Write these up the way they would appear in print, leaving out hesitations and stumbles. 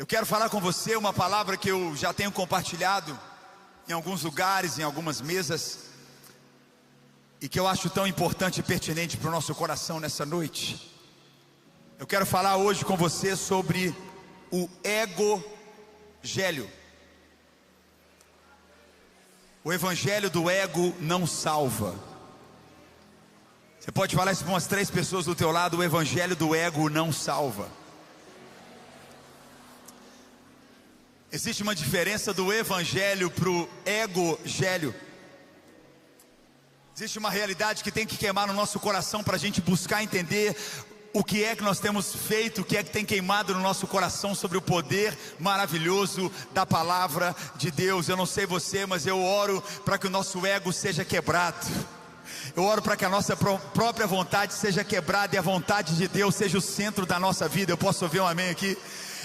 Eu quero falar com você uma palavra que eu já tenho compartilhado em alguns lugares, em algumas mesas, e que eu acho tão importante e pertinente para o nosso coração nessa noite. Eu quero falar hoje com você sobre o egogélio. O evangelho do ego não salva. Você pode falar isso para umas 3 pessoas do teu lado: o evangelho do ego não salva. Existe uma diferença do evangelho para o egogélio. Existe uma realidade que tem que queimar no nosso coração para a gente buscar entender o que é que nós temos feito, o que é que tem queimado no nosso coração sobre o poder maravilhoso da palavra de Deus. Eu não sei você, mas eu oro para que o nosso ego seja quebrado. Eu oro para que a nossa própria vontade seja quebrada e a vontade de Deus seja o centro da nossa vida. Eu posso ouvir um amém aqui?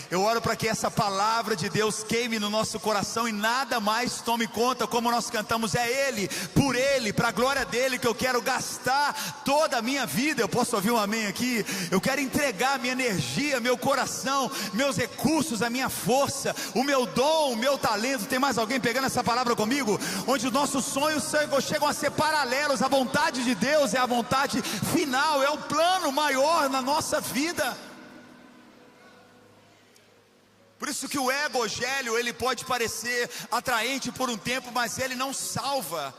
Eu oro para que essa palavra de Deus queime no nosso coração e nada mais tome conta. Como nós cantamos, é Ele, por Ele, para a glória dEle que eu quero gastar toda a minha vida. Eu posso ouvir um amém aqui? Eu quero entregar minha energia, meu coração, meus recursos, a minha força, o meu dom, o meu talento. Tem mais alguém pegando essa palavra comigo? Onde os nossos sonhos chegam a ser paralelos. A vontade de Deus é a vontade final, é o plano maior na nossa vida. Por isso que o egogélio, ele pode parecer atraente por um tempo, mas ele não salva,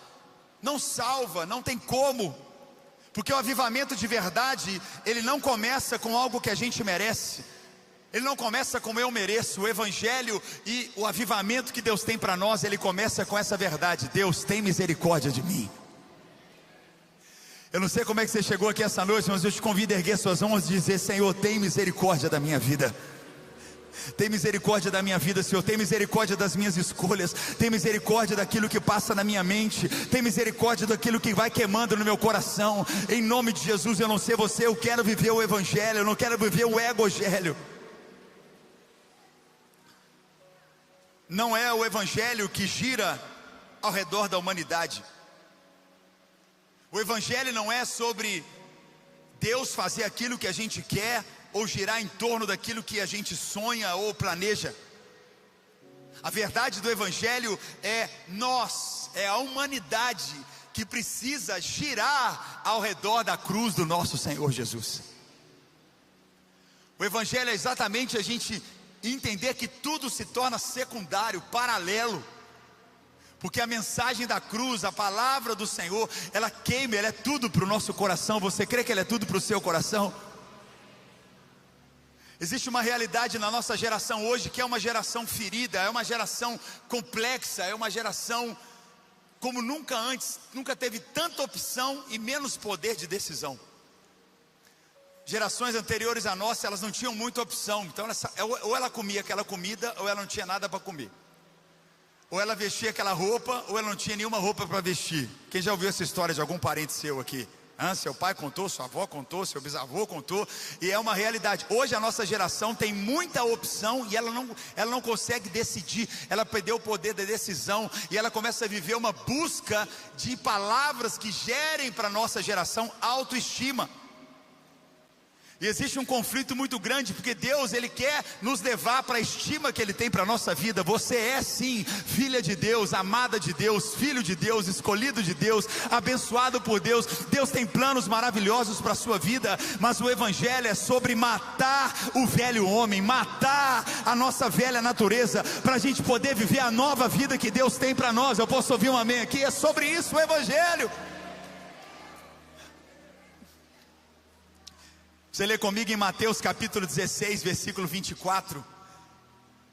não tem como, porque o avivamento de verdade, ele não começa com algo que a gente merece, ele não começa como eu mereço. O evangelho e o avivamento que Deus tem para nós, ele começa com essa verdade: Deus tem misericórdia de mim. Eu não sei como é que você chegou aqui essa noite, mas eu te convido a erguer suas mãos e dizer: Senhor, tem misericórdia da minha vida. Tem misericórdia da minha vida, Senhor. Tem misericórdia das minhas escolhas. Tem misericórdia daquilo que passa na minha mente. Tem misericórdia daquilo que vai queimando no meu coração. Em nome de Jesus. Eu não sei você, eu quero viver o evangelho, eu não quero viver o egogélio. Não é o evangelho que gira ao redor da humanidade. O evangelho não é sobre Deus fazer aquilo que a gente quer, ou girar em torno daquilo que a gente sonha ou planeja. A verdade do evangelho é nós, é a humanidade que precisa girar ao redor da cruz do nosso Senhor Jesus. O evangelho é exatamente a gente entender que tudo se torna secundário, paralelo, porque a mensagem da cruz, a palavra do Senhor, ela queima, ela é tudo para o nosso coração. Você crê que ela é tudo para o seu coração? Existe uma realidade na nossa geração hoje que é uma geração ferida, é uma geração complexa, é uma geração como nunca antes, nunca teve tanta opção e menos poder de decisão. Gerações anteriores à nossa, elas não tinham muita opção, então ou ela comia aquela comida, ou ela não tinha nada para comer. Ou ela vestia aquela roupa, ou ela não tinha nenhuma roupa para vestir. Quem já ouviu essa história de algum parente seu aqui? Seu pai contou, sua avó contou, seu bisavô contou, e é uma realidade. Hoje a nossa geração tem muita opção e ela não consegue decidir. Ela perdeu o poder da decisão e ela começa a viver uma busca de palavras que gerem para a nossa geração autoestima. E existe um conflito muito grande, porque Deus, Ele quer nos levar para a estima que Ele tem para a nossa vida. Você é sim, filha de Deus, amada de Deus, filho de Deus, escolhido de Deus, abençoado por Deus. Deus tem planos maravilhosos para a sua vida, mas o evangelho é sobre matar o velho homem, matar a nossa velha natureza, para a gente poder viver a nova vida que Deus tem para nós. Eu posso ouvir um amém aqui? É sobre isso o evangelho. Você lê comigo em Mateus capítulo 16, versículo 24.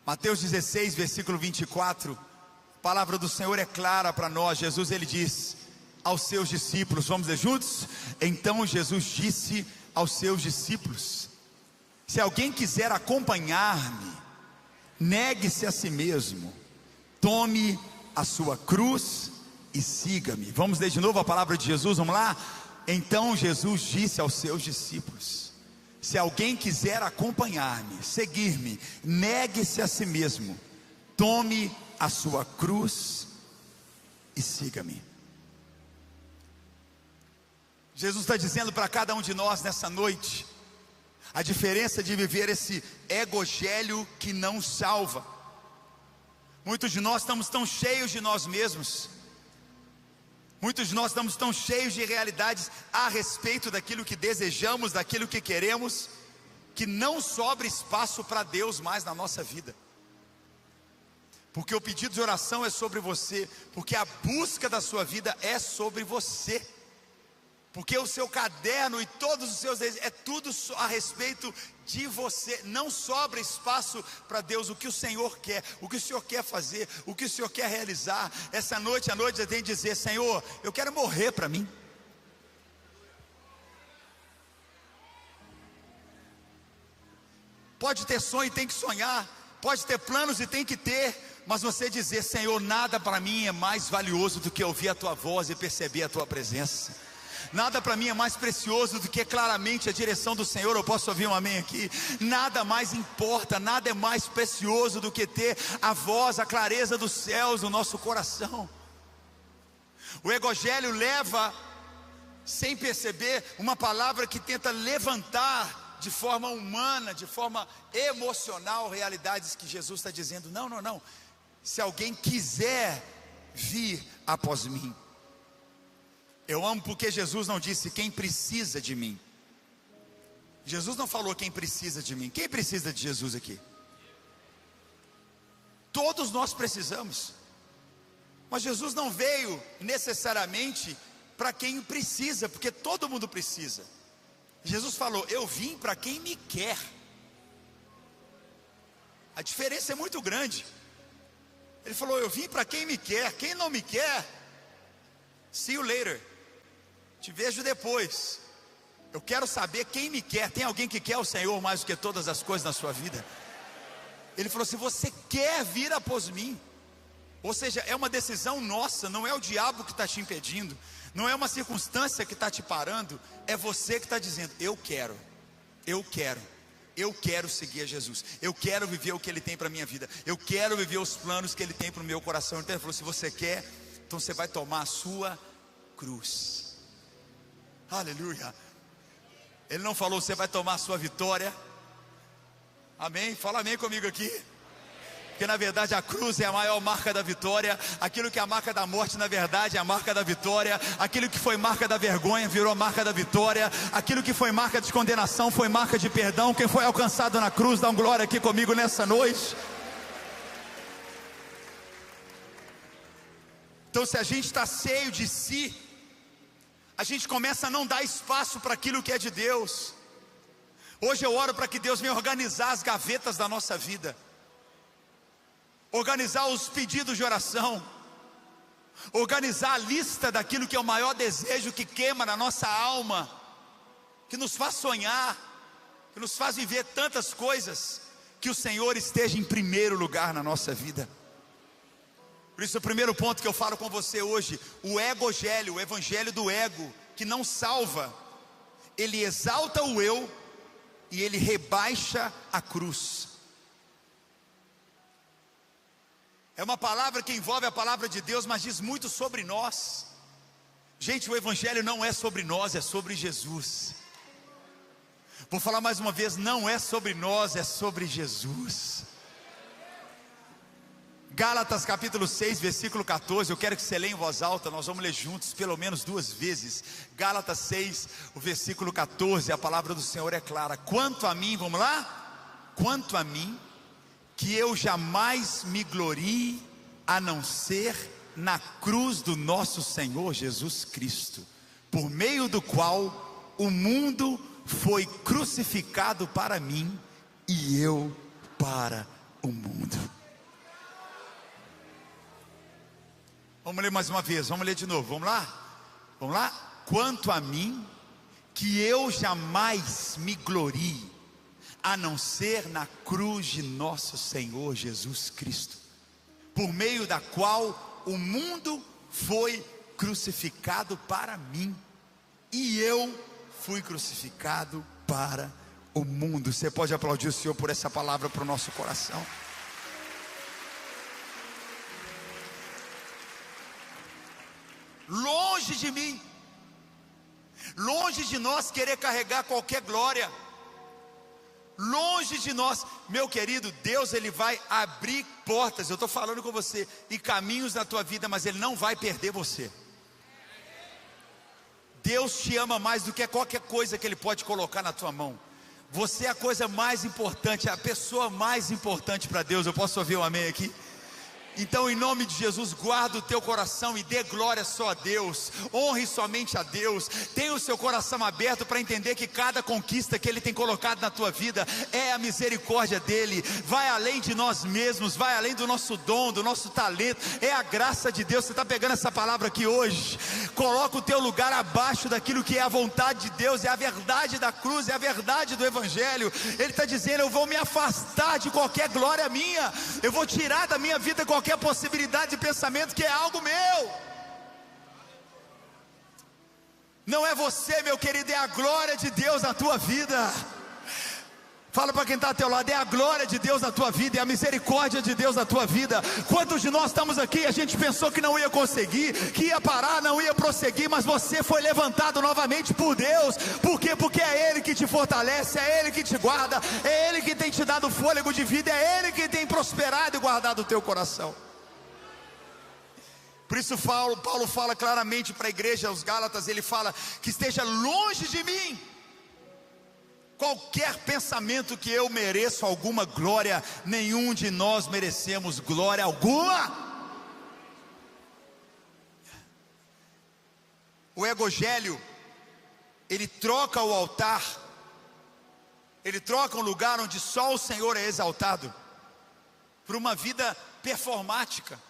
Mateus 16, versículo 24. A palavra do Senhor é clara para nós. Jesus, ele diz aos seus discípulos, vamos ler juntos? Então Jesus disse aos seus discípulos: se alguém quiser acompanhar-me, negue-se a si mesmo, tome a sua cruz e siga-me. Vamos ler de novo a palavra de Jesus, vamos lá? Então Jesus disse aos seus discípulos: se alguém quiser acompanhar-me, seguir-me, negue-se a si mesmo, tome a sua cruz e siga-me. Jesus está dizendo para cada um de nós nessa noite: A diferença de viver esse evangelho que não salva. Muitos de nós estamos tão cheios de nós mesmos. Muitos de nós estamos tão cheios de realidades a respeito daquilo que desejamos, daquilo que queremos, que não sobra espaço para Deus mais na nossa vida. Porque o pedido de oração é sobre você, porque a busca da sua vida é sobre você. Porque o seu caderno e todos os seus desejos, é tudo a respeito de você. Não sobra espaço para Deus. O que o Senhor quer, o que o Senhor quer fazer, o que o Senhor quer realizar. Essa noite à noite você tem que dizer: Senhor, eu quero morrer para mim. Pode ter sonho e tem que sonhar, pode ter planos e tem que ter, mas você dizer: Senhor, nada para mim é mais valioso do que ouvir a tua voz e perceber a tua presença. Nada para mim é mais precioso do que claramente a direção do Senhor. Eu posso ouvir um amém aqui? Nada mais importa, nada é mais precioso do que ter a voz, a clareza dos céus no nosso coração. O evangelho leva, sem perceber, uma palavra que tenta levantar de forma humana, de forma emocional, realidades que Jesus está dizendo: não, não, não. Se alguém quiser vir após mim. Eu amo porque Jesus não disse quem precisa de mim. Jesus não falou quem precisa de mim. Quem precisa de Jesus aqui? Todos nós precisamos. Mas Jesus não veio necessariamente para quem precisa, porque todo mundo precisa. Jesus falou: eu vim para quem me quer. A diferença é muito grande. Ele falou: eu vim para quem me quer. Quem não me quer, see you later. Te vejo depois. Eu quero saber quem me quer. Tem alguém que quer o Senhor mais do que todas as coisas na sua vida? Ele falou: se você quer vir após mim. Ou seja, é uma decisão nossa. Não é o diabo que está te impedindo. Não é uma circunstância que está te parando. É você que está dizendo: eu quero. Eu quero. Eu quero seguir a Jesus. Eu quero viver o que Ele tem para a minha vida. Eu quero viver os planos que Ele tem para o meu coração. Então Ele falou: se você quer, então você vai tomar a sua cruz. Aleluia. Ele não falou: você vai tomar a sua vitória. Amém? Fala amém comigo aqui. Porque na verdade a cruz é a maior marca da vitória. Aquilo que é a marca da morte, na verdade é a marca da vitória. Aquilo que foi marca da vergonha virou a marca da vitória. Aquilo que foi marca de condenação foi marca de perdão. Quem foi alcançado na cruz, dá um glória aqui comigo nessa noite. Então, se a gente está cheio de si, a gente começa a não dar espaço para aquilo que é de Deus. Hoje eu oro para que Deus venha organizar as gavetas da nossa vida, organizar os pedidos de oração, organizar a lista daquilo que é o maior desejo que queima na nossa alma, que nos faz sonhar, que nos faz viver tantas coisas. Que o Senhor esteja em primeiro lugar na nossa vida. Por isso o primeiro ponto que eu falo com você hoje: o evangelho, o evangelho do ego, que não salva, ele exalta o eu e ele rebaixa a cruz. É uma palavra que envolve a palavra de Deus, mas diz muito sobre nós. Gente, o evangelho não é sobre nós, é sobre Jesus. Vou falar mais uma vez: não é sobre nós, é sobre Jesus. Gálatas capítulo 6, versículo 14, eu quero que você leia em voz alta, nós vamos ler juntos pelo menos 2 vezes. Gálatas 6, o versículo 14, a palavra do Senhor é clara: quanto a mim, vamos lá? Quanto a mim, que eu jamais me glorie, a não ser na cruz do nosso Senhor Jesus Cristo, por meio do qual o mundo foi crucificado para mim, e eu para o mundo. Vamos ler mais uma vez, vamos ler de novo, vamos lá? Vamos lá? Quanto a mim, que eu jamais me glorie, a não ser na cruz de nosso Senhor Jesus Cristo, por meio da qual o mundo foi crucificado para mim, e eu fui crucificado para o mundo. Você pode aplaudir o Senhor por essa palavra para o nosso coração? Longe de mim, longe de nós querer carregar qualquer glória. longe de nós. Meu querido, Deus ele vai abrir portas, eu estou falando com você, e caminhos na tua vida, mas Ele não vai perder você. Deus te ama mais do que qualquer coisa que Ele pode colocar na tua mão. Você é a coisa mais importante, a pessoa mais importante para Deus. Eu posso ouvir um amém aqui? Então, em nome de Jesus, guarda o teu coração e dê glória só a Deus, honre somente a Deus. Tenha o seu coração aberto para entender que cada conquista que Ele tem colocado na tua vida é a misericórdia dEle, vai além de nós mesmos, vai além do nosso dom, do nosso talento, é a graça de Deus. Você está pegando essa palavra aqui hoje? Coloca o teu lugar abaixo daquilo que é a vontade de Deus, é a verdade da cruz, é a verdade do Evangelho. Ele está dizendo: eu vou me afastar de qualquer glória minha, eu vou tirar da minha vida qualquer possibilidade de pensamento que é algo meu. Não é você, meu querido, é a glória de Deus na tua vida. Fala para quem está ao teu lado: é a glória de Deus na tua vida, é a misericórdia de Deus na tua vida. Quantos de nós estamos aqui e a gente pensou que não ia conseguir, que ia parar, não ia prosseguir, mas você foi levantado novamente por Deus. Por quê? Porque é Ele que te fortalece, é Ele que te guarda, é Ele que tem te dado fôlego de vida, é Ele que tem prosperado e guardado o teu coração. Por isso Paulo fala claramente para a igreja, aos Gálatas, ele fala que esteja longe de mim qualquer pensamento que eu mereço alguma glória. Nenhum de nós merecemos glória alguma. O Evangelho, ele troca o altar, ele troca um lugar onde só o Senhor é exaltado, por uma vida performática,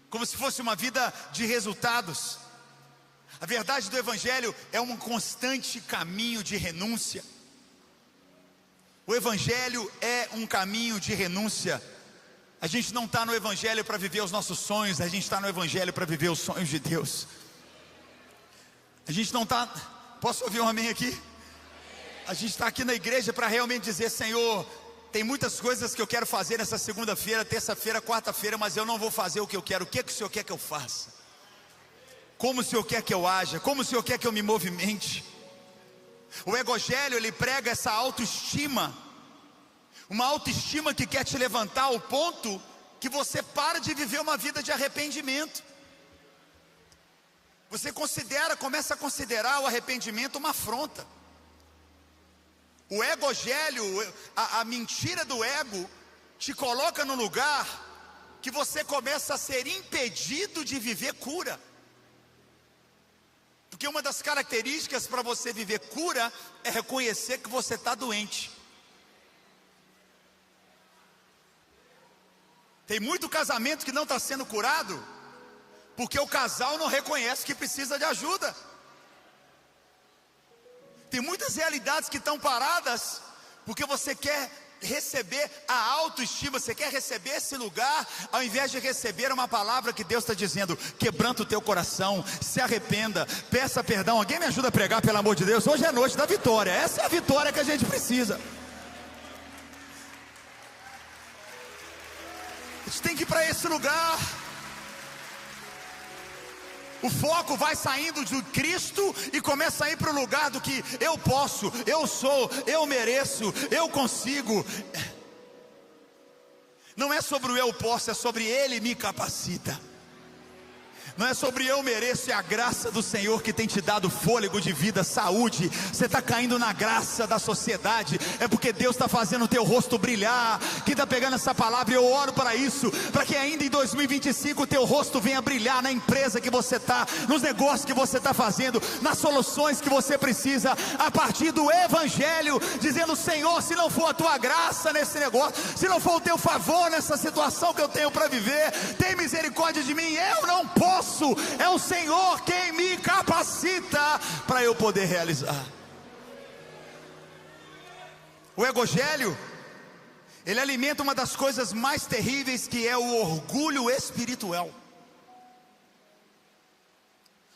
como se fosse uma vida de resultados. A verdade do Evangelho é um constante caminho de renúncia. O Evangelho é um caminho de renúncia. A gente não está no Evangelho para viver os nossos sonhos, a gente está no Evangelho para viver os sonhos de Deus. A gente não está, posso ouvir um amém aqui? A gente está aqui na igreja para realmente dizer: Senhor, tem muitas coisas que eu quero fazer nessa segunda-feira, terça-feira, quarta-feira, mas eu não vou fazer o que eu quero. O que é que o Senhor quer que eu faça? Como o Senhor quer que eu haja? Como o Senhor quer que eu me movimente? O Evangelho, ele prega essa autoestima, uma autoestima que quer te levantar ao ponto que você para de viver uma vida de arrependimento. Você começa a considerar o arrependimento uma afronta. O Evangelho, a mentira do ego, te coloca no lugar que você começa a ser impedido de viver cura. Porque uma das características para você viver cura é reconhecer que você está doente. Tem muito casamento que não está sendo curado porque o casal não reconhece que precisa de ajuda. Tem muitas realidades que estão paradas porque você quer receber a autoestima, você quer receber esse lugar, ao invés de receber uma palavra que Deus está dizendo: quebranta o teu coração, se arrependa, peça perdão. Alguém me ajuda a pregar, pelo amor de Deus? Hoje é a noite da vitória, essa é a vitória que a gente precisa. A gente tem que ir para esse lugar. O foco vai saindo de Cristo e começa a ir para o lugar do que eu posso, eu sou, eu mereço, eu consigo. Não é sobre o eu posso, é sobre Ele me capacita. Não é sobre eu mereço, é a graça do Senhor que tem te dado fôlego de vida, saúde. Você está caindo na graça da sociedade, é porque Deus está fazendo o teu rosto brilhar. Quem está pegando essa palavra, eu oro para isso, para que ainda em 2025 o teu rosto venha brilhar na empresa que você está, nos negócios que você está fazendo, nas soluções que você precisa, a partir do Evangelho, dizendo: Senhor, se não for a tua graça nesse negócio, se não for o teu favor nessa situação que eu tenho para viver, tem misericórdia de mim, eu não posso. É o Senhor quem me capacita para eu poder realizar. O Evangelho, ele alimenta uma das coisas mais terríveis, que é o orgulho espiritual.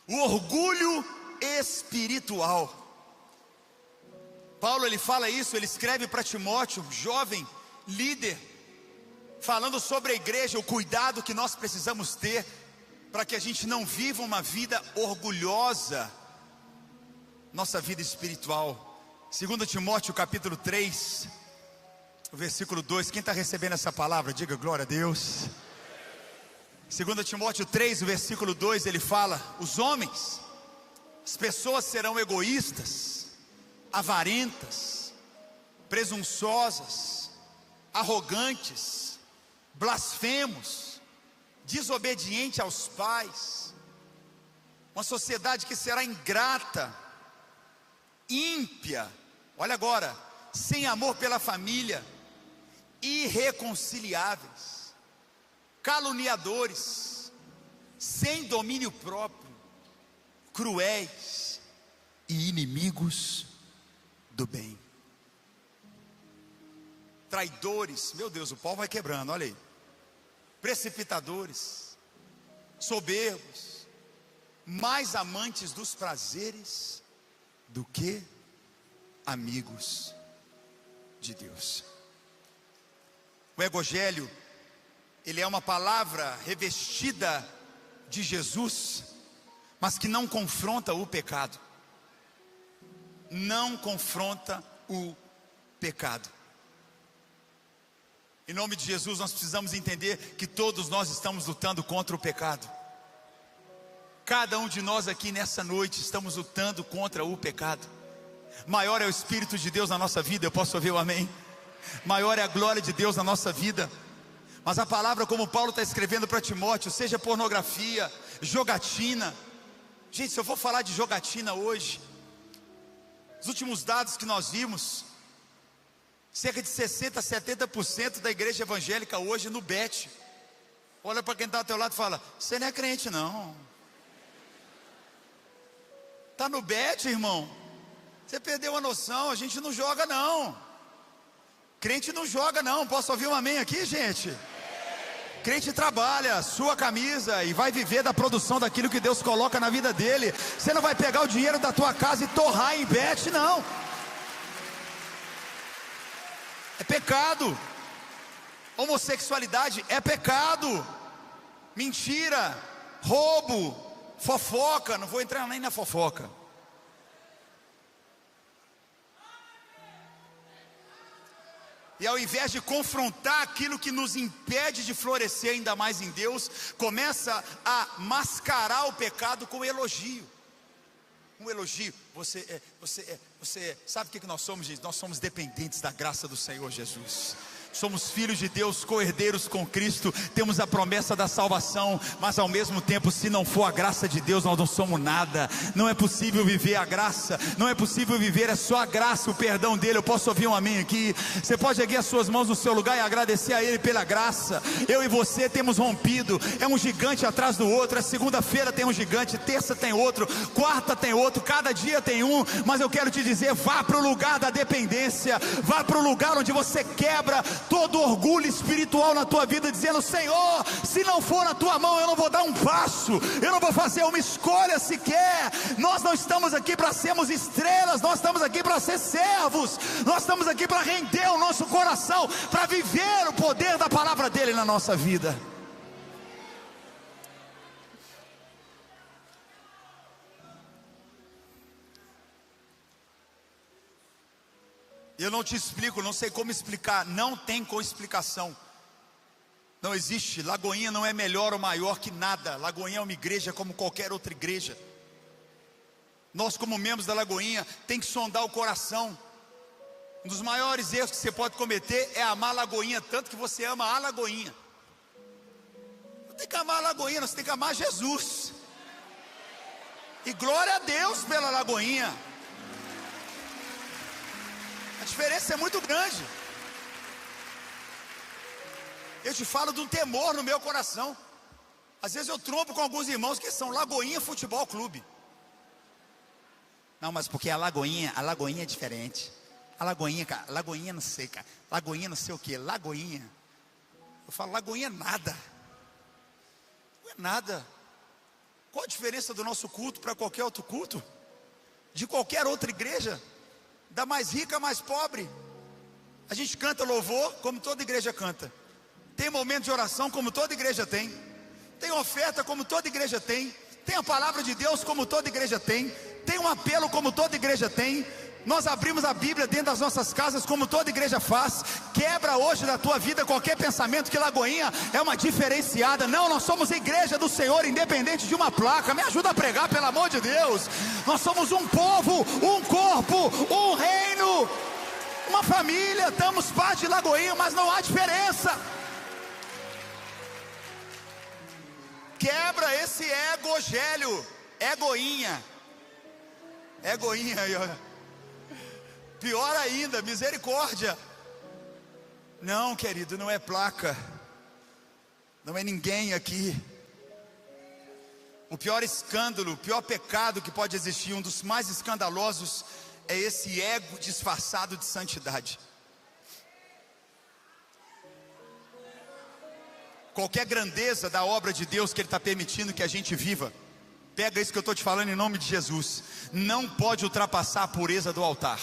O orgulho espiritual. Paulo, ele fala isso, ele escreve para Timóteo, jovem líder, falando sobre a igreja, o cuidado que nós precisamos ter para que a gente não viva uma vida orgulhosa, nossa vida espiritual. 2 Timóteo capítulo 3, o versículo 2, quem está recebendo essa palavra, diga glória a Deus. 2 Timóteo 3, o versículo 2, ele fala: os homens, as pessoas serão egoístas, avarentas, presunçosas, arrogantes, blasfemos, desobedientes aos pais, uma sociedade que será ingrata, ímpia, olha agora, sem amor pela família, irreconciliáveis, caluniadores, sem domínio próprio, cruéis e inimigos do bem, traidores, meu Deus, o pau vai quebrando, olha aí, precipitadores, soberbos, mais amantes dos prazeres do que amigos de Deus. O evangelho, ele é uma palavra revestida de Jesus, mas que não confronta o pecado. Não confronta o pecado. Em nome de Jesus, nós precisamos entender que todos nós estamos lutando contra o pecado. Cada um de nós aqui nessa noite estamos lutando contra o pecado. Maior é o Espírito de Deus na nossa vida, eu posso ouvir o amém? Maior é a glória de Deus na nossa vida. Mas a palavra, como Paulo está escrevendo para Timóteo, seja pornografia, jogatina. Gente, se eu for falar de jogatina hoje, os últimos dados que nós vimos, cerca de 60% a 70% da igreja evangélica hoje no bet. Olha para quem está ao teu lado e fala: você não é crente não. Está no bet, irmão? Você perdeu a noção, a gente não joga não. Crente não joga não, posso ouvir um amém aqui, gente? Crente trabalha, sua camisa, e vai viver da produção daquilo que Deus coloca na vida dele. Você não vai pegar o dinheiro da tua casa e torrar em bet, não. É pecado. Homossexualidade é pecado. Mentira, roubo, fofoca, não vou entrar nem na fofoca. E ao invés de confrontar aquilo que nos impede de florescer ainda mais em Deus, começa a mascarar o pecado com elogio. Um elogio. Você sabe o que nós somos, gente? Nós somos dependentes da graça do Senhor Jesus. Somos filhos de Deus, co-herdeiros com Cristo, temos a promessa da salvação, mas ao mesmo tempo, se não for a graça de Deus, nós não somos nada. Não é possível viver a graça, não é possível viver, é só a graça, o perdão dele. Eu posso ouvir um amém aqui? Você pode erguer as suas mãos no seu lugar e agradecer a ele pela graça. Eu e você temos rompido, é um gigante atrás do outro. É segunda-feira tem um gigante, terça tem outro, quarta tem outro, cada dia tem um. Mas eu quero te dizer, vá para o lugar da dependência, vá para o lugar onde você quebra todo orgulho espiritual na tua vida, dizendo: Senhor, se não for na tua mão, eu não vou dar um passo, eu não vou fazer uma escolha sequer. Nós não estamos aqui para sermos estrelas, nós estamos aqui para ser servos, nós estamos aqui para render o nosso coração, para viver o poder da palavra dele na nossa vida. Eu não te explico, não sei como explicar, não tem com explicação. Não existe. Lagoinha não é melhor ou maior que nada. Lagoinha é uma igreja como qualquer outra igreja. Nós, como membros da Lagoinha, tem que sondar o coração. Um dos maiores erros que você pode cometer é amar a Lagoinha tanto que você ama a Lagoinha. Não tem que amar a Lagoinha, você tem que amar Jesus. E glória a Deus pela Lagoinha. A diferença é muito grande. Eu te falo de um temor no meu coração. Às vezes eu trombo com alguns irmãos que são Lagoinha Futebol Clube. Não, mas porque a Lagoinha é diferente. A Lagoinha, cara, Lagoinha não sei, cara. Lagoinha não sei o que, Lagoinha. Eu falo, Lagoinha é nada. Não é nada. Qual a diferença do nosso culto para qualquer outro culto? De qualquer outra igreja? Da mais rica à mais pobre. A gente canta louvor como toda igreja canta. Tem momento de oração como toda igreja tem. Tem oferta como toda igreja tem. Tem a palavra de Deus como toda igreja tem. Tem um apelo como toda igreja tem. Nós abrimos a Bíblia dentro das nossas casas, como toda igreja faz. Quebra hoje da tua vida qualquer pensamento que Lagoinha é uma diferenciada. Não, nós somos igreja do Senhor, independente de uma placa. Me ajuda a pregar, pelo amor de Deus. Nós somos um povo, um corpo, um reino, uma família. Estamos parte de Lagoinha, mas não há diferença. Quebra esse egogélio, egoinha aí, olha. Pior ainda, misericórdia. Não, querido, não é placa, não é ninguém aqui. O pior escândalo, o pior pecado que pode existir, um dos mais escandalosos, é esse ego disfarçado de santidade. Qualquer grandeza da obra de Deus que Ele está permitindo que a gente viva, pega isso que eu estou te falando em nome de Jesus, não pode ultrapassar a pureza do altar.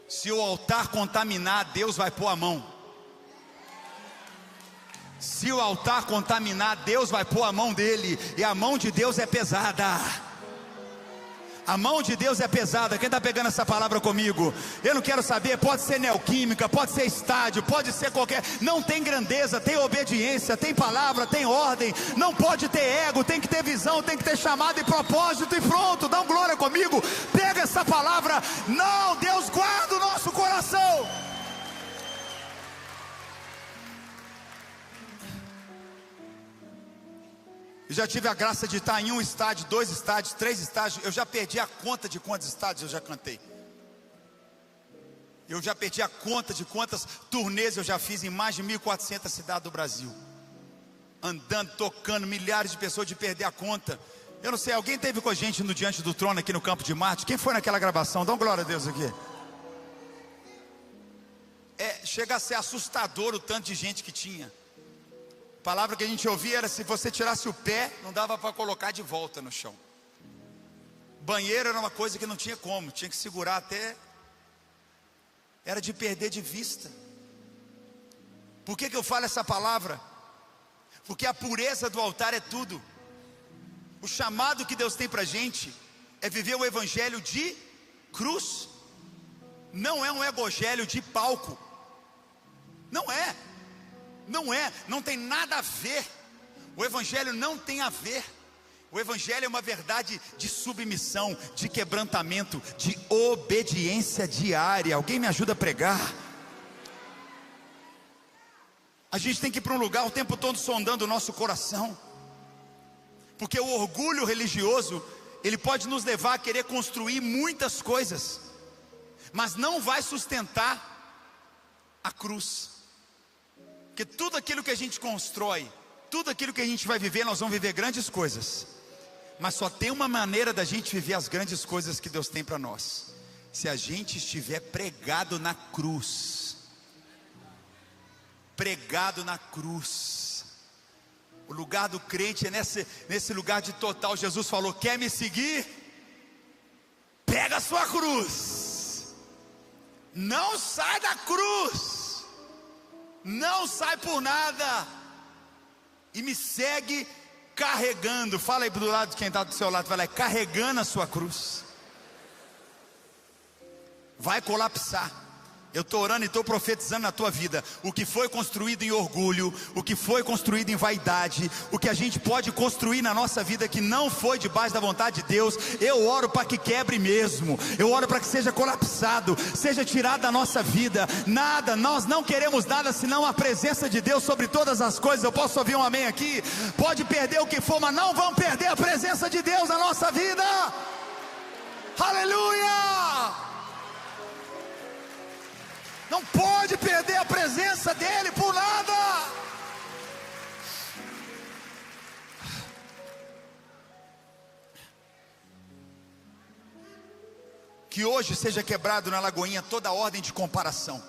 Se o altar contaminar, Deus vai pôr a mão. Se o altar contaminar, Deus vai pôr a mão dele. E a mão de Deus é pesada. A mão de Deus é pesada. Quem está pegando essa palavra comigo? Eu não quero saber, pode ser neoquímica, pode ser estádio, pode ser qualquer. Não tem grandeza, tem obediência, tem palavra, tem ordem. Não pode ter ego, tem que ter visão, tem que ter chamado e propósito e pronto. Dá um glória comigo. Pega essa palavra. Não, Deus guarda o nosso coração. Eu já tive a graça de estar em um estádio, 2 estádios, 3 estádios. Eu já perdi a conta de quantos estádios eu já cantei. Eu já perdi a conta de quantas turnês eu já fiz em mais de 1.400 cidades do Brasil. Andando, tocando, milhares de pessoas, de perder a conta. Eu não sei, alguém esteve com a gente no Diante do Trono aqui no Campo de Marte? Quem foi naquela gravação? Dá uma glória a Deus aqui. Chega a ser assustador o tanto de gente que tinha. A palavra que a gente ouvia era: se você tirasse o pé, não dava para colocar de volta no chão. Banheiro era uma coisa que não tinha como, tinha que segurar até. Era de perder de vista. Por que eu falo essa palavra? Porque a pureza do altar é tudo. O chamado que Deus tem para a gente é viver o evangelho de cruz. Não é um evangelho de palco. Não é. Não tem nada a ver. O evangelho não tem a ver. O evangelho é uma verdade de submissão, de quebrantamento, de obediência diária. Alguém me ajuda a pregar? A gente tem que ir para um lugar o tempo todo sondando o nosso coração, porque o orgulho religioso, ele pode nos levar a querer construir muitas coisas, mas não vai sustentar a cruz. Porque tudo aquilo que a gente constrói, tudo aquilo que a gente vai viver, nós vamos viver grandes coisas, mas só tem uma maneira da gente viver as grandes coisas que Deus tem para nós: se a gente estiver pregado na cruz. Pregado na cruz. O lugar do crente é nesse lugar de total. Jesus falou: quer me seguir? Pega a sua cruz. Não sai da cruz. Não sai por nada. E me segue carregando. Fala aí do lado de quem está do seu lado. Fala aí, carregando a sua cruz. Vai colapsar. Eu estou orando e estou profetizando na tua vida. O que foi construído em orgulho, o que foi construído em vaidade, o que a gente pode construir na nossa vida que não foi debaixo da vontade de Deus, eu oro para que quebre mesmo. Eu oro para que seja colapsado, seja tirado da nossa vida. Nada, nós não queremos nada senão a presença de Deus sobre todas as coisas. Eu posso ouvir um amém aqui? Pode perder o que for, mas não vamos perder a presença de Deus na nossa vida. Aleluia! Não pode perder a presença dele por nada. Que hoje seja quebrado na Lagoinha toda ordem de comparação.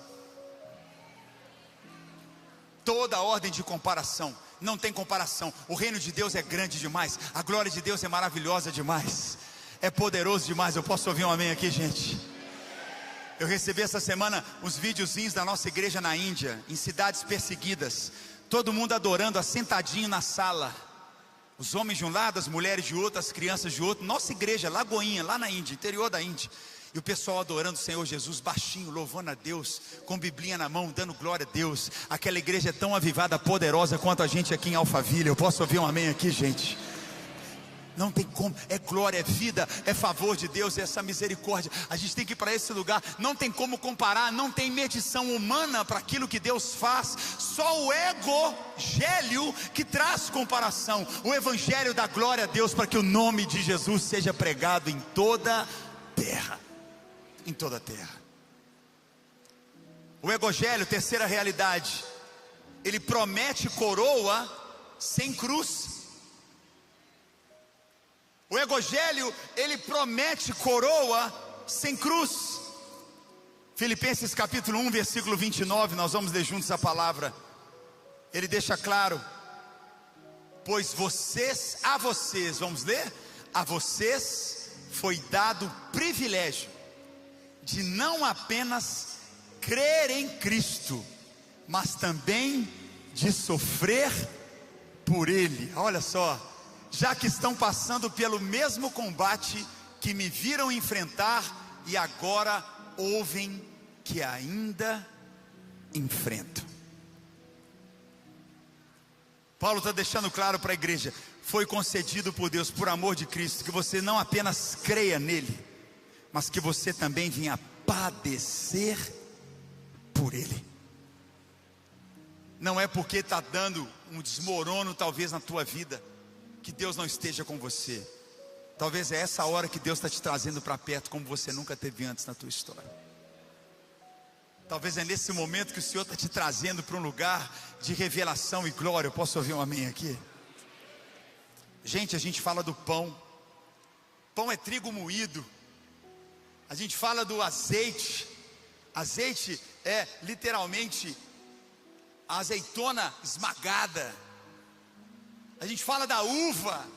Toda ordem de comparação. Não tem comparação. O reino de Deus é grande demais. A glória de Deus é maravilhosa demais. É poderoso demais. Eu posso ouvir um amém aqui, gente? Eu recebi essa semana uns videozinhos da nossa igreja na Índia, em cidades perseguidas, todo mundo adorando, assentadinho na sala, Os homens de um lado, as mulheres de outro, as crianças de outro. Nossa igreja, Lagoinha, lá na Índia, interior da Índia. E o pessoal adorando o Senhor Jesus, baixinho, louvando a Deus, com biblinha na mão, dando glória a Deus. Aquela igreja é tão avivada, poderosa quanto a gente aqui em Alphaville. Eu posso ouvir um amém aqui, gente? Não tem como, é glória, é vida, é favor de Deus, é essa misericórdia. A gente tem que ir para esse lugar, não tem como comparar, não tem medição humana para aquilo que Deus faz. Só o evangelho que traz comparação. O evangelho dá glória a Deus para que o nome de Jesus seja pregado em toda a terra. Em toda a terra. O evangelho, terceira realidade, ele promete coroa sem cruz. O evangelho, ele promete coroa sem cruz. Filipenses capítulo 1, versículo 29, nós vamos ler juntos a palavra. Ele deixa claro: pois a vocês, vamos ler? A vocês foi dado o privilégio de não apenas crer em Cristo, mas também de sofrer por Ele. Olha só, já que estão passando pelo mesmo combate que me viram enfrentar e agora ouvem que ainda enfrento. Paulo está deixando claro para a igreja: foi concedido por Deus, por amor de Cristo, que você não apenas creia nele, mas que você também venha padecer por ele. Não é porque está dando um desmorono talvez na tua vida que Deus não esteja com você. Talvez é essa hora que Deus está te trazendo para perto como você nunca teve antes na tua história. Talvez é nesse momento que o Senhor está te trazendo para um lugar de revelação e glória. Eu posso ouvir um amém aqui? Gente, a gente fala do pão. Pão é trigo moído. A gente fala do azeite. Azeite é literalmente a azeitona esmagada. A gente fala da uva,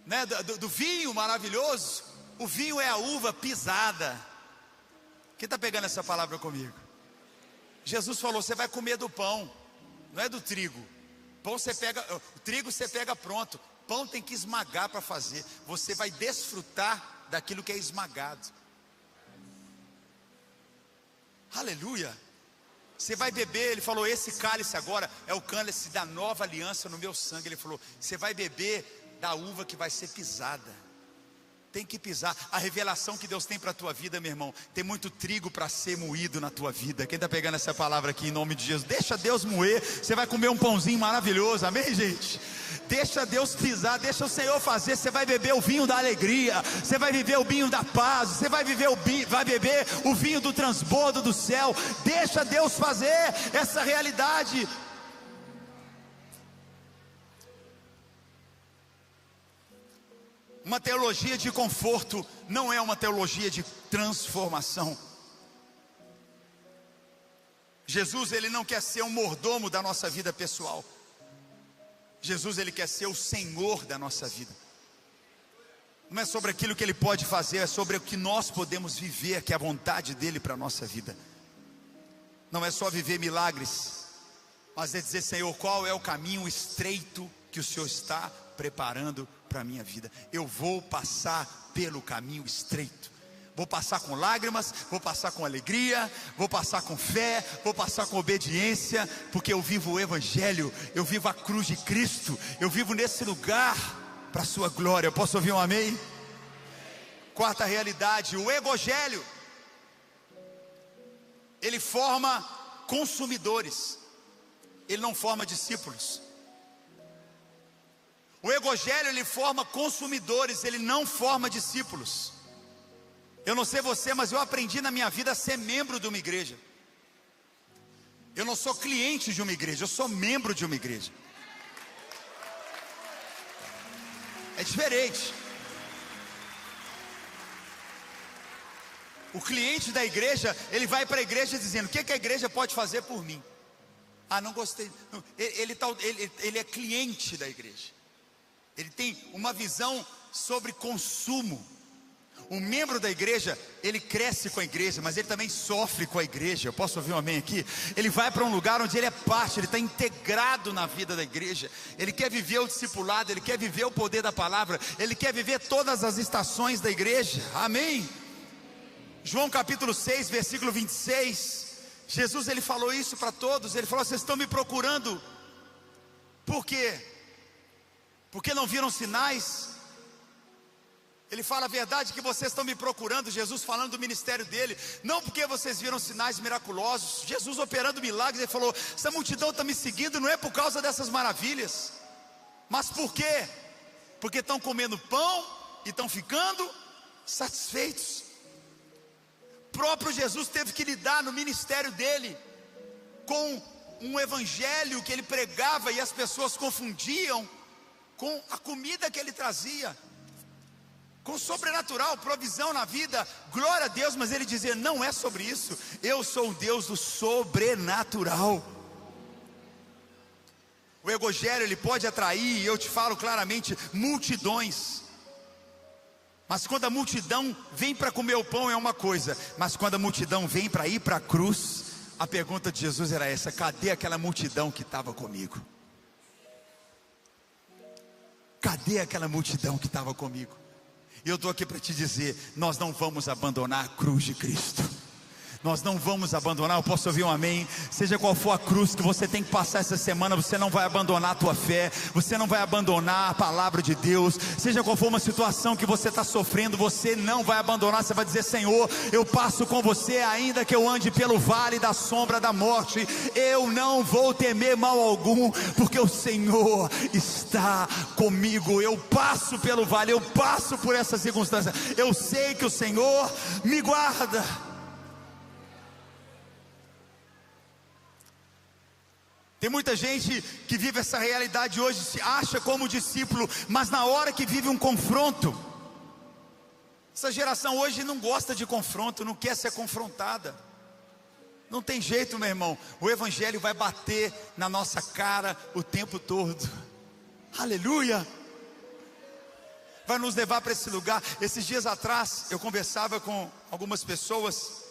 né, do vinho maravilhoso. O vinho é a uva pisada. Quem está pegando essa palavra comigo? Jesus falou: você vai comer do pão, não é do trigo. Pão você pega, o trigo você pega pronto. Pão tem que esmagar para fazer. Você vai desfrutar daquilo que é esmagado. Aleluia. Você vai beber, ele falou: esse cálice agora é o cálice da nova aliança no meu sangue. Ele falou: você vai beber da uva que vai ser pisada. Tem que pisar. A revelação que Deus tem para a tua vida, meu irmão, tem muito trigo para ser moído na tua vida. Quem está pegando essa palavra aqui em nome de Jesus? Deixa Deus moer. Você vai comer um pãozinho maravilhoso, amém, gente? Deixa Deus pisar, deixa o Senhor fazer. Você vai beber o vinho da alegria, você vai viver o vinho da paz, você vai beber o vinho do transbordo do céu. Deixa Deus fazer essa realidade. Uma teologia de conforto não é uma teologia de transformação. Jesus, ele não quer ser um mordomo da nossa vida pessoal. Jesus, ele quer ser o Senhor da nossa vida. Não é sobre aquilo que ele pode fazer, é sobre o que nós podemos viver, que é a vontade dele para a nossa vida. Não é só viver milagres, mas é dizer: Senhor, qual é o caminho estreito que o Senhor está preparando para a minha vida? Eu vou passar pelo caminho estreito. Vou passar com lágrimas, vou passar com alegria, vou passar com fé, vou passar com obediência, porque eu vivo o Evangelho, eu vivo a cruz de Cristo, eu vivo nesse lugar para a sua glória. Eu posso ouvir um amém? Quarta realidade, o Evangelho, ele forma consumidores, ele não forma discípulos. O Evangelho, ele forma consumidores, ele não forma discípulos. Eu não sei você, mas eu aprendi na minha vida a ser membro de uma igreja. Eu não sou cliente de uma igreja, eu sou membro de uma igreja. É diferente. O cliente da igreja, ele vai para a igreja dizendo: o que a igreja pode fazer por mim? Ah, não gostei. Ele é cliente da igreja. Ele tem uma visão sobre consumo. Um membro da igreja, ele cresce com a igreja, mas ele também sofre com a igreja. Eu posso ouvir um amém aqui? Ele vai para um lugar onde ele é parte, ele está integrado na vida da igreja. Ele quer viver o discipulado, ele quer viver o poder da palavra, ele quer viver todas as estações da igreja. Amém? João capítulo 6, versículo 26. Jesus, ele falou isso para todos. Ele falou: vocês estão me procurando. Por quê? Porque não viram sinais? Ele fala: a verdade é que vocês estão me procurando. Jesus falando do ministério dele, não porque vocês viram sinais miraculosos. Jesus operando milagres. Ele falou: essa multidão está me seguindo, não é por causa dessas maravilhas. Mas por quê? Porque estão comendo pão e estão ficando satisfeitos. O próprio Jesus teve que lidar no ministério dele com um evangelho que ele pregava e as pessoas confundiam com a comida que ele trazia, com sobrenatural, provisão na vida, glória a Deus. Mas ele dizia: não é sobre isso, eu sou o Deus do sobrenatural. O evangelho, ele pode atrair, e eu te falo claramente, multidões. Mas quando a multidão vem para comer o pão é uma coisa, mas quando a multidão vem para ir para a cruz, a pergunta de Jesus era essa: cadê aquela multidão que estava comigo? Cadê aquela multidão que estava comigo? E eu estou aqui para te dizer: nós não vamos abandonar a cruz de Cristo. Nós não vamos abandonar. Eu posso ouvir um amém? Seja qual for a cruz que você tem que passar essa semana, você não vai abandonar a tua fé, você não vai abandonar a palavra de Deus. Seja qual for uma situação que você está sofrendo, você não vai abandonar. Você vai dizer: Senhor, eu passo com você, ainda que eu ande pelo vale da sombra da morte, eu não vou temer mal algum, porque o Senhor está comigo. Eu passo pelo vale, eu passo por essa circunstância, eu sei que o Senhor me guarda. Tem muita gente que vive essa realidade hoje, se acha como discípulo, mas na hora que vive um confronto, essa geração hoje não gosta de confronto, não quer ser confrontada. Não tem jeito, meu irmão, o evangelho vai bater na nossa cara o tempo todo. Aleluia! Vai nos levar para esse lugar. Esses dias atrás eu conversava com algumas pessoas,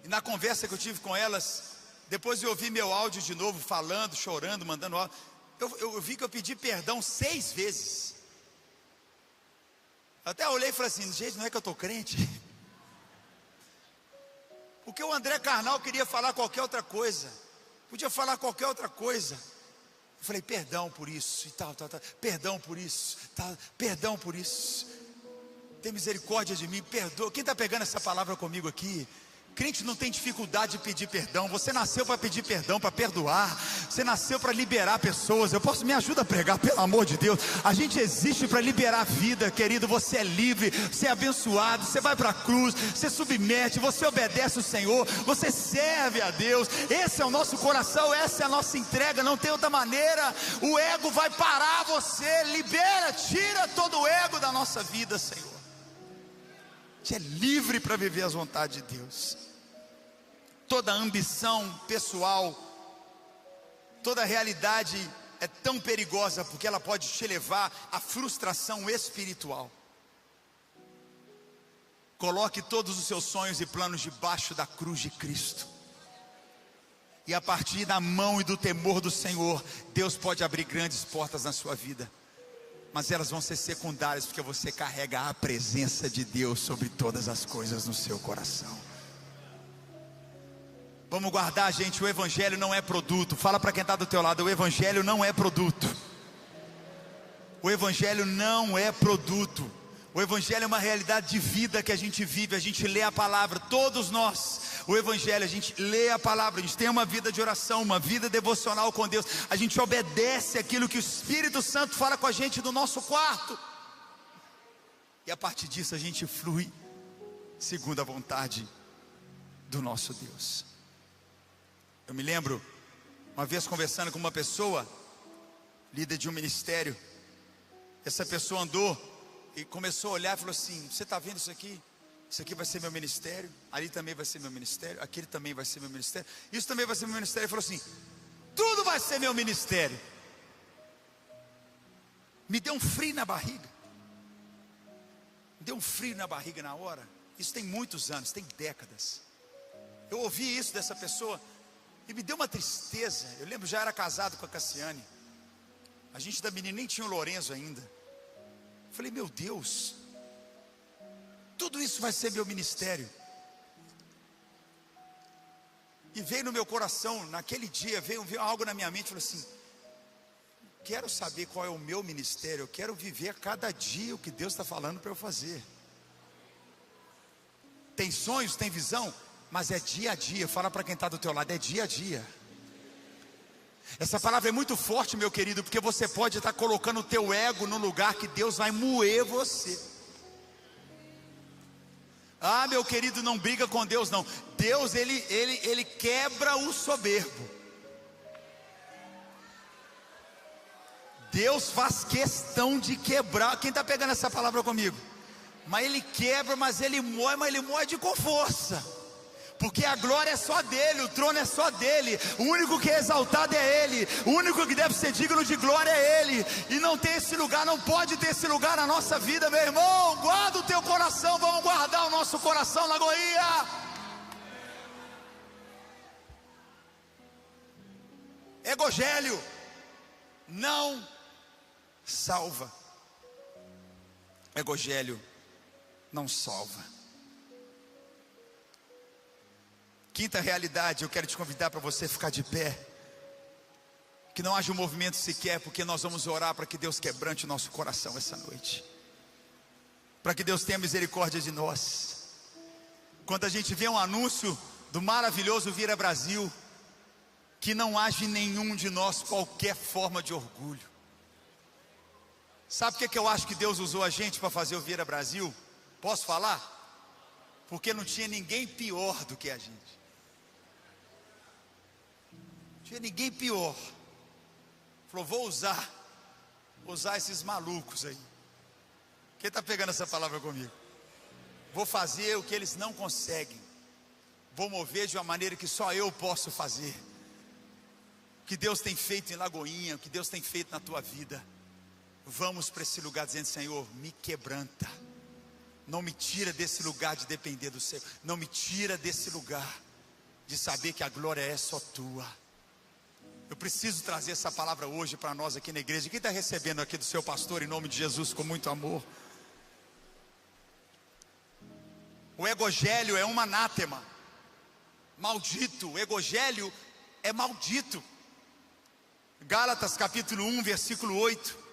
e na conversa que eu tive com elas, depois eu ouvi meu áudio de novo, falando, chorando, mandando áudio. Eu vi que eu pedi perdão 6 vezes. Até olhei e falei assim: gente, não é que eu estou crente? Porque o André Carnal queria falar qualquer outra coisa, podia falar qualquer outra coisa. Eu falei: perdão por isso e tal, perdão por isso, perdão por isso. Tem misericórdia de mim, perdoa. Quem está pegando essa palavra comigo aqui? Crente não tem dificuldade de pedir perdão. Você nasceu para pedir perdão, para perdoar. Você nasceu para liberar pessoas. Me ajuda a pregar, pelo amor de Deus. A gente existe para liberar a vida, querido. Você é livre, você é abençoado. Você vai para a cruz, você submete, você obedece o Senhor, você serve a Deus. Esse é o nosso coração, essa é a nossa entrega. Não tem outra maneira. O ego vai parar você. Libera, tira todo o ego da nossa vida, Senhor. Você é livre para viver as vontades de Deus. Toda ambição pessoal, toda realidade é tão perigosa, porque ela pode te levar à frustração espiritual. Coloque todos os seus sonhos e planos debaixo da cruz de Cristo, e a partir da mão e do temor do Senhor, Deus pode abrir grandes portas na sua vida. Mas elas vão ser secundárias, porque você carrega a presença de Deus sobre todas as coisas no seu coração. Vamos guardar, gente. O evangelho não é produto. Fala para quem está do teu lado: o evangelho não é produto. O evangelho não é produto. O evangelho é uma realidade de vida que a gente vive. A gente lê a palavra, todos nós. O evangelho, a gente lê a palavra, a gente tem uma vida de oração, uma vida devocional com Deus. A gente obedece aquilo que o Espírito Santo fala com a gente no nosso quarto, e a partir disso a gente flui segundo a vontade do nosso Deus. Eu me lembro, uma vez conversando com uma pessoa, líder de um ministério. Essa pessoa andou e começou a olhar e falou assim: você está vendo isso aqui? Isso aqui vai ser meu ministério, ali também vai ser meu ministério, aquele também vai ser meu ministério, isso também vai ser meu ministério. Ele falou assim: tudo vai ser meu ministério. Me deu um frio na barriga. deu um frio na barriga na hora. Isso tem muitos anos, tem décadas. Eu ouvi isso dessa pessoa e me deu uma tristeza. Eu lembro, já era casado com a Cassiane. A gente da menina nem tinha o Lorenzo ainda. Eu falei, meu Deus, tudo isso vai ser meu ministério. E veio no meu coração, naquele dia, veio algo na minha mente, falou assim, quero saber qual é o meu ministério, eu quero viver a cada dia o que Deus está falando para eu fazer. Tem sonhos, tem visão, mas é dia a dia. Fala para quem está do teu lado, é dia a dia. Essa palavra é muito forte, meu querido, porque você pode estar colocando o teu ego no lugar que Deus vai moer você. Ah, meu querido, não briga com Deus não. Deus, ele quebra o soberbo. Deus faz questão de quebrar. Quem está pegando essa palavra comigo? Mas ele quebra, mas ele moe com força. Porque a glória é só dele, o trono é só dele. O único que é exaltado é ele. O único que deve ser digno de glória é ele. E não tem esse lugar, não pode ter esse lugar na nossa vida, meu irmão. Guarda o teu coração, vamos guardar o nosso coração, Lagoinha. Evangelho não salva. Evangelho não salva. Quinta realidade, eu quero te convidar para você ficar de pé. Que não haja um movimento sequer, porque nós vamos orar para que Deus quebrante o nosso coração essa noite. Para que Deus tenha misericórdia de nós. Quando a gente vê um anúncio do maravilhoso Vira Brasil, que não haja em nenhum de nós qualquer forma de orgulho. Sabe o que eu acho que Deus usou a gente para fazer o Vira Brasil? Posso falar? Porque não tinha ninguém pior do que a gente. Não tinha ninguém pior. Falou, vou usar esses malucos aí. Quem está pegando essa palavra comigo? Vou fazer o que eles não conseguem. Vou mover de uma maneira que só eu posso fazer. O que Deus tem feito em Lagoinha, o que Deus tem feito na tua vida. Vamos para esse lugar dizendo, Senhor, me quebranta. Não me tira desse lugar de depender do Senhor. Não me tira desse lugar de saber que a glória é só tua. Eu preciso trazer essa palavra hoje para nós aqui na igreja. Quem está recebendo aqui do seu pastor em nome de Jesus com muito amor? O evangelho é um anátema. Maldito, o evangelho é maldito. Gálatas capítulo 1, versículo 8.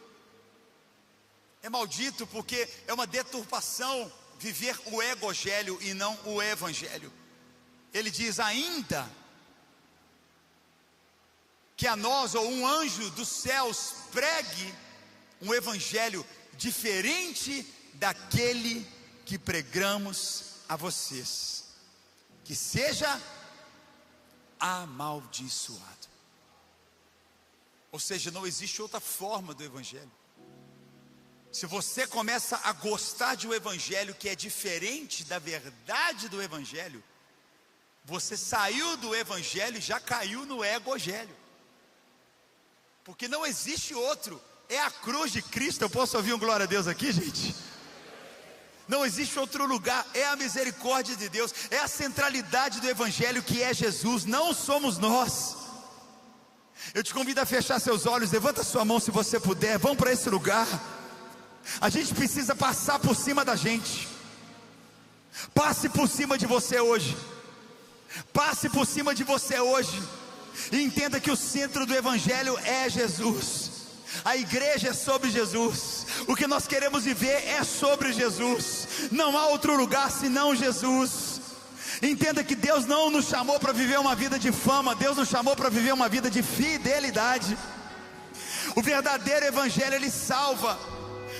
É maldito porque é uma deturpação viver o evangelho e não o evangelho. Ele diz, ainda que a nós ou um anjo dos céus pregue um evangelho diferente daquele que pregamos a vocês, que seja amaldiçoado. Ou seja, não existe outra forma do evangelho. Se você começa a gostar de um evangelho que é diferente da verdade do evangelho, você saiu do evangelho e já caiu no evangelho. Porque não existe outro, é a cruz de Cristo. Eu posso ouvir um glória a Deus aqui, gente? Não existe outro lugar, é a misericórdia de Deus, é a centralidade do evangelho que é Jesus, não somos nós. Eu te convido a fechar seus olhos, levanta sua mão se você puder, vamos para esse lugar. A gente precisa passar por cima da gente. Passe por cima de você hoje. Passe por cima de você hoje. E entenda que o centro do evangelho é Jesus. A igreja é sobre Jesus. O que nós queremos viver é sobre Jesus. Não há outro lugar senão Jesus. Entenda que Deus não nos chamou para viver uma vida de fama. Deus nos chamou para viver uma vida de fidelidade. O verdadeiro evangelho, ele salva.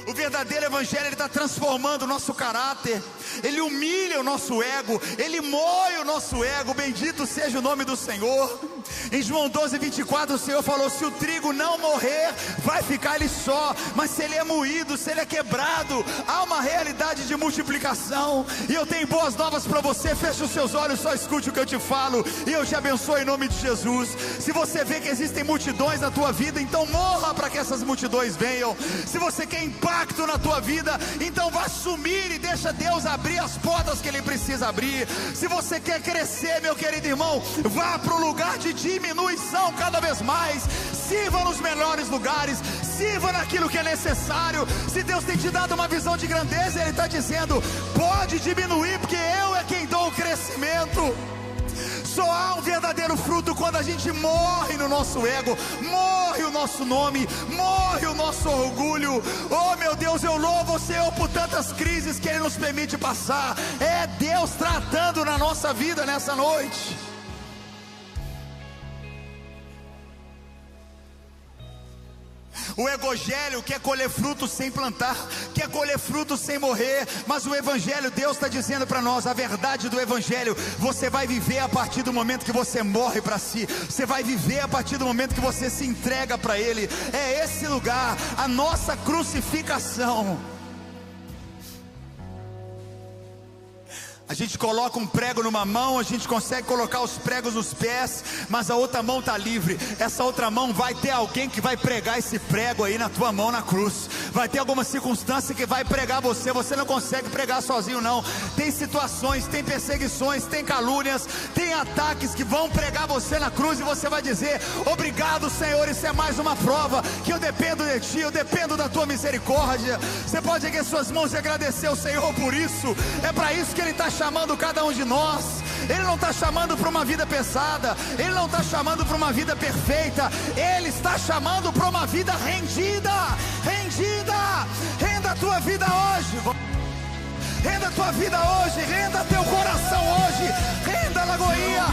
O verdadeiro evangelho, ele está transformando o nosso caráter. Ele humilha o nosso ego. Ele moe o nosso ego. Bendito seja o nome do Senhor. Em João 12, 24, o Senhor falou, se o trigo não morrer, vai ficar ele só. Mas se ele é moído, se ele é quebrado, há uma realidade de multiplicação. E eu tenho boas novas para você. Feche os seus olhos, só escute o que eu te falo. E eu te abençoo em nome de Jesus. Se você vê que existem multidões na tua vida, então morra para que essas multidões venham. Se você quer impacto impacto na tua vida. Então vá sumir e deixa Deus abrir as portas que Ele precisa abrir. Se você quer crescer, meu querido irmão, vá para o lugar de diminuição cada vez mais. Sirva nos melhores lugares, sirva naquilo que é necessário. Se Deus tem te dado uma visão de grandeza, Ele está dizendo: pode diminuir, porque eu é quem dou o crescimento. Só há um verdadeiro fruto quando a gente morre no nosso ego, morre o nosso nome, morre o nosso orgulho. Oh meu Deus, eu louvo o Senhor por tantas crises que Ele nos permite passar. É Deus tratando na nossa vida nessa noite. O evangelho quer colher frutos sem plantar, quer colher frutos sem morrer, mas o evangelho, Deus está dizendo para nós, a verdade do evangelho, você vai viver a partir do momento que você morre para si, você vai viver a partir do momento que você se entrega para Ele. É esse lugar, a nossa crucificação. A gente coloca um prego numa mão, a gente consegue colocar os pregos nos pés, mas a outra mão está livre. Essa outra mão vai ter alguém que vai pregar esse prego aí na tua mão na cruz. Vai ter alguma circunstância que vai pregar você. Você não consegue pregar sozinho não. Tem situações, tem perseguições, tem calúnias, tem ataques que vão pregar você na cruz. E você vai dizer: obrigado Senhor, isso é mais uma prova que eu dependo de Ti, eu dependo da Tua misericórdia. Você pode erguer suas mãos e agradecer ao Senhor por isso. É para isso que Ele está chamando cada um de nós. Ele não está chamando para uma vida pesada, Ele não está chamando para uma vida perfeita, Ele está chamando para uma vida rendida. Rendida. Renda a tua vida hoje, renda a tua vida hoje, renda teu coração hoje, renda, Lagoinha.